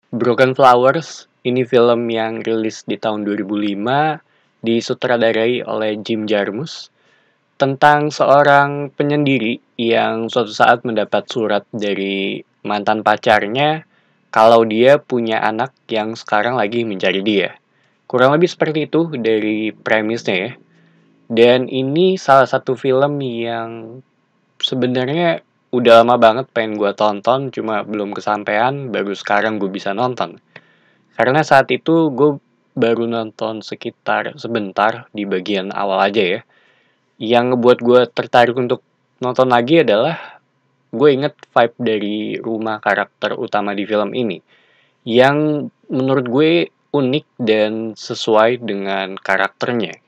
Broken Flowers, ini film yang rilis di tahun 2005, disutradarai oleh Jim Jarmusch, tentang seorang penyendiri yang suatu saat mendapat surat dari mantan pacarnya kalau dia punya anak yang sekarang lagi mencari dia. Kurang lebih seperti itu dari premisnya ya. Dan ini salah satu film yang sebenarnya udah lama banget pengen gue tonton, cuma belum kesampaian, baru sekarang gue bisa nonton. Karena saat itu gue baru nonton sekitar sebentar di bagian awal aja ya. Yang ngebuat gue tertarik untuk nonton lagi adalah gue inget vibe dari rumah karakter utama di film ini. Yang menurut gue unik dan sesuai dengan karakternya.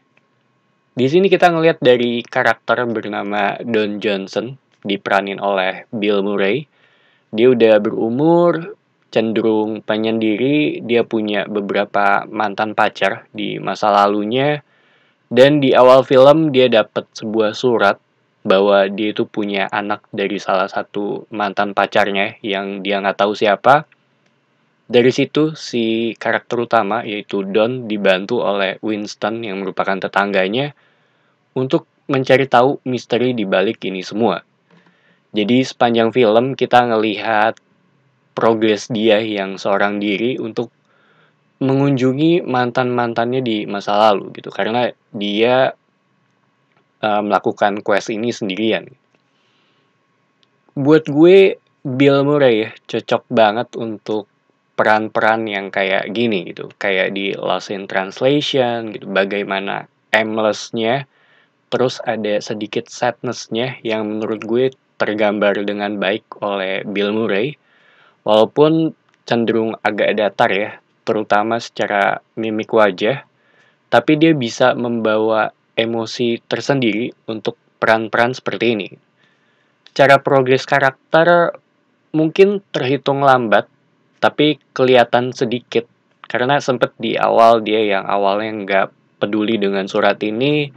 Di sini kita ngelihat dari karakter bernama Don Johnson, diperanin oleh Bill Murray. Dia udah berumur, cenderung penyendiri, dia punya beberapa mantan pacar di masa lalunya, dan di awal film dia dapat sebuah surat bahwa dia itu punya anak dari salah satu mantan pacarnya yang dia nggak tahu siapa. Dari situ si karakter utama yaitu Don dibantu oleh Winston yang merupakan tetangganya untuk mencari tahu misteri di balik ini semua. Jadi sepanjang film kita ngelihat progres dia yang seorang diri untuk mengunjungi mantan-mantannya di masa lalu gitu karena dia melakukan quest ini sendirian. Buat gue Bill Murray ya cocok banget untuk peran-peran yang kayak gini gitu, kayak di Lost in Translation gitu, bagaimana aimless-nya, terus ada sedikit sadness-nya yang menurut gue tergambar dengan baik oleh Bill Murray, walaupun cenderung agak datar ya, terutama secara mimik wajah, tapi dia bisa membawa emosi tersendiri untuk peran-peran seperti ini. Cara progres karakter mungkin terhitung lambat, tapi kelihatan sedikit. Karena sempet di awal dia yang awalnya nggak peduli dengan surat ini,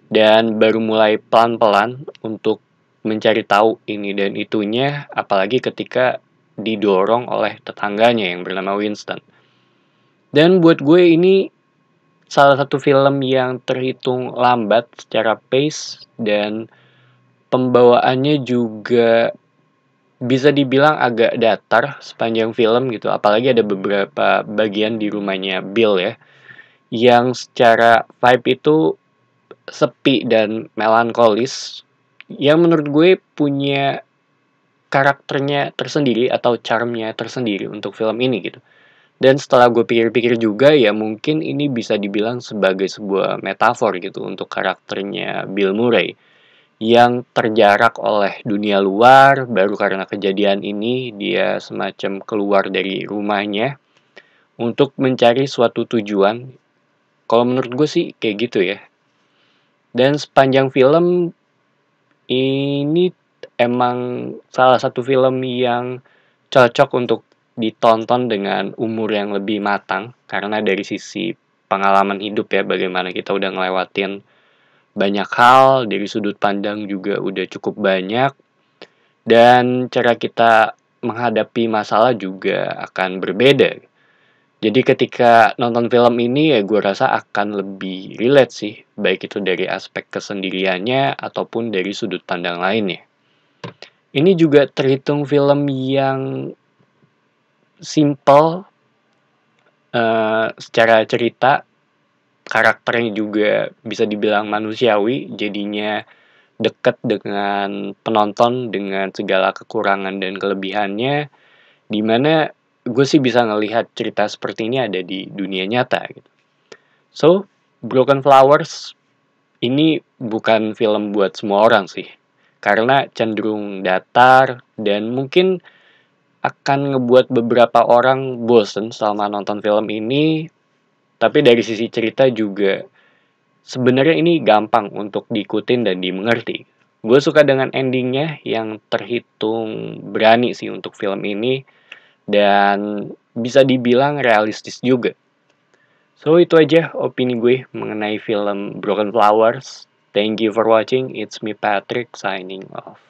dan baru mulai pelan-pelan untuk mencari tahu ini dan itunya, apalagi ketika didorong oleh tetangganya yang bernama Winston. Dan buat gue ini salah satu film yang terhitung lambat secara pace dan pembawaannya juga bisa dibilang agak datar sepanjang film gitu. Apalagi ada beberapa bagian di rumahnya Bill ya, yang secara vibe itu sepi dan melankolis, yang menurut gue punya karakternya tersendiri atau charmnya tersendiri untuk film ini gitu. Dan setelah gue pikir-pikir juga ya mungkin ini bisa dibilang sebagai sebuah metafor gitu untuk karakternya Bill Murray yang terjarak oleh dunia luar, baru karena kejadian ini dia semacam keluar dari rumahnya untuk mencari suatu tujuan. Kalau menurut gue sih kayak gitu ya. Dan sepanjang film ini emang salah satu film yang cocok untuk ditonton dengan umur yang lebih matang karena dari sisi pengalaman hidup ya, bagaimana kita udah ngelewatin banyak hal, dari sudut pandang juga udah cukup banyak, dan cara kita menghadapi masalah juga akan berbeda. Jadi ketika nonton film ini ya gue rasa akan lebih relate sih, baik itu dari aspek kesendiriannya ataupun dari sudut pandang lainnya. Ini juga terhitung film yang simple secara cerita, karakternya juga bisa dibilang manusiawi, jadinya dekat dengan penonton dengan segala kekurangan dan kelebihannya, dimana gue sih bisa ngelihat cerita seperti ini ada di dunia nyata gitu. So, Broken Flowers ini bukan film buat semua orang sih, karena cenderung datar dan mungkin akan ngebuat beberapa orang bosen selama nonton film ini, tapi dari sisi cerita juga sebenarnya ini gampang untuk diikutin dan dimengerti. Gue suka dengan endingnya yang terhitung berani sih untuk film ini dan bisa dibilang realistis juga. So itu aja opini gue mengenai film Broken Flowers. Thank you for watching. It's me Patrick signing off.